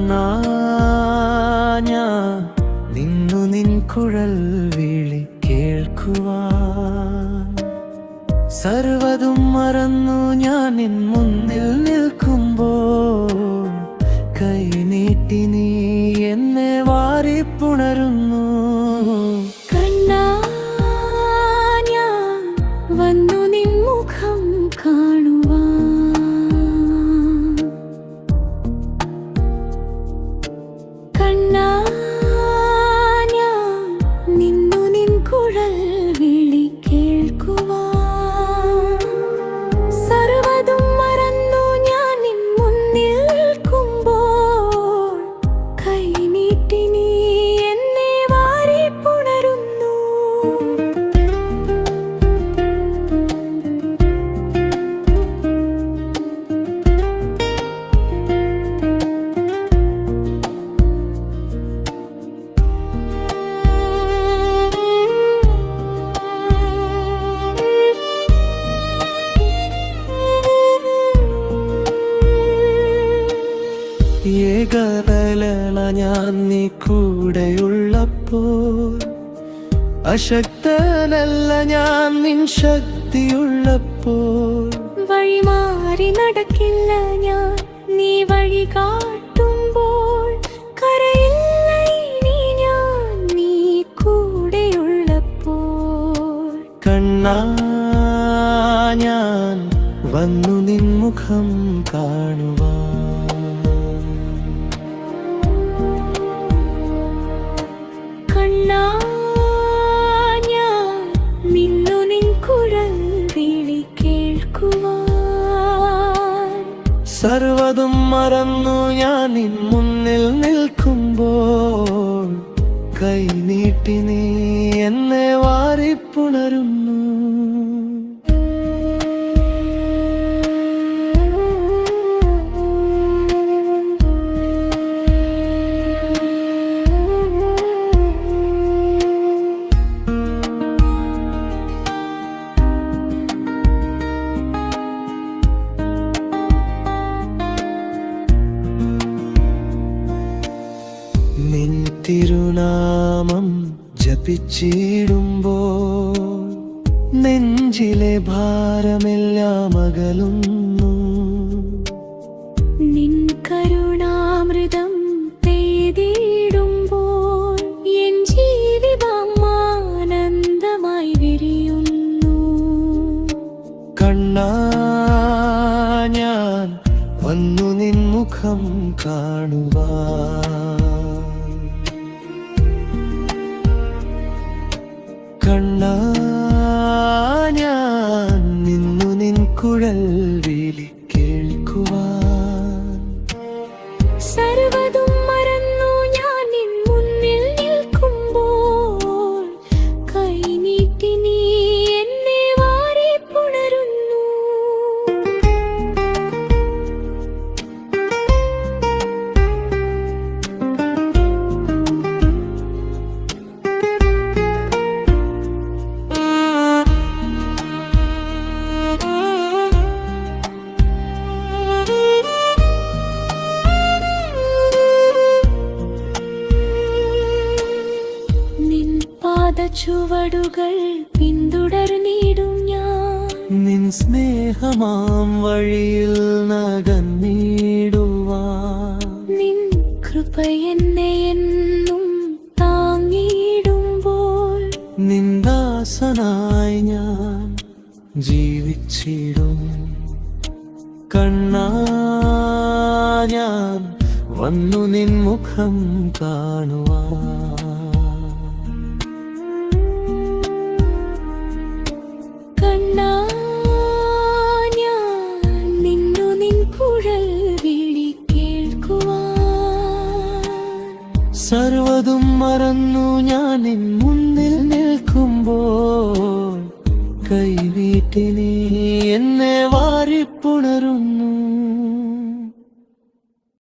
കണ്ണാ ഞാൻ നിന്നു നിൻ കുഴൽ വിളി കേൾക്കുവാൻ. സർവതും മറന്നു ഞാൻ നിൻ മുന്നിൽ നിൽക്കുമ്പോൾ കൈനീട്ടി നീ എന്നെ വാരിപ്പുണരുന്നു. കണ്ണാ ഞാൻ വന്നു നിൻ മുഖം കാണുവാൻ. കണ്ണാ ഞാൻ നിന്നു നിൻ കുഴൽ വിളി കേൾക്കുവാൻ. സർവതും മറന്നു ഞാൻ നിൻ മുന്നിൽ നിൽക്കുമ്പോൾ കൈനീട്ടി നീ എന്നെ വാരിപ്പുണരുന്നു. ഏകതലള ഞാൻ നീ കൂടെയുള്ളപ്പോൾ, അശക്തനല്ല ഞാൻ നിൻ ശക്തിയുള്ളപ്പോൾ. വഴിമാറി നടക്കില്ല ഞാൻ നീ വഴി കാട്ടുമ്പോൾ. കരയില്ല ഇനി ഞാൻ നീ കൂടെയുള്ളപ്പോൾ. കണ്ണാ ഞാൻ വന്നു നിൻ മുഖം കാണുവാൻ. കണ്ണാ ഞാൻ നിന്നു നിൻ കുഴൽ വിളി കേൾക്കുവാൻ. സർവതും മറന്നു ഞാൻ നിൻ മുന്നിൽ നിൽക്കുമ്പോൾ കൈനീട്ടി നീ എന്നെ വാരിപ്പുണരുന്നു. നിൻ തിരുനാമം ജപിച്ചിടുമ്പോൾ നെഞ്ചിലെ ഭാരമെല്ലാം അകലുന്നു. നിൻ കരുണാമൃതം പെയ്തിടുമ്പോൾ എൻ ജീവിതം ആനന്ദമായി വിരിയുന്നു. കണ്ണാ ഞാൻ വന്നു നിൻ മുഖം കാണുവാൻ. കണ്ണാ ഞാൻ നിന്നു നിൻ കുഴൽ വിളി കേൾക്കുവാൻ. സർവതും മറന്നു ഞാൻ നിൻ മുന്നിൽ നിൽക്കുമ്പോൾ കൈനീട്ടി നീ എന്നെ വാരിപ്പുണരുന്നു. ചുവടുകൾ പിന്തുടർന്നിടും ഞാൻ. നിൻ സ്നേഹമാം വഴിയിൽ നകന്നിടുവാൻ. നിൻ കൃപ എന്നെ എന്നും താങ്ങിടുമ്പോൾ നിൻ ദാസനായി ഞാൻ ജീവിച്ചിടും. കണ്ണാ ഞാൻ വന്നു നിൻ മുഖം കാണുവാൻ. കണ്ണാ ഞാൻ നിന്നു നിൻ കുഴൽ വിളി കേൾക്കുവാൻ. സർവതും മറന്നു ഞാൻ നിൻ മുന്നിൽ നിൽക്കുമ്പോൾ കൈനീട്ടി നീ എന്നെ വാരിപ്പുണരുന്നു.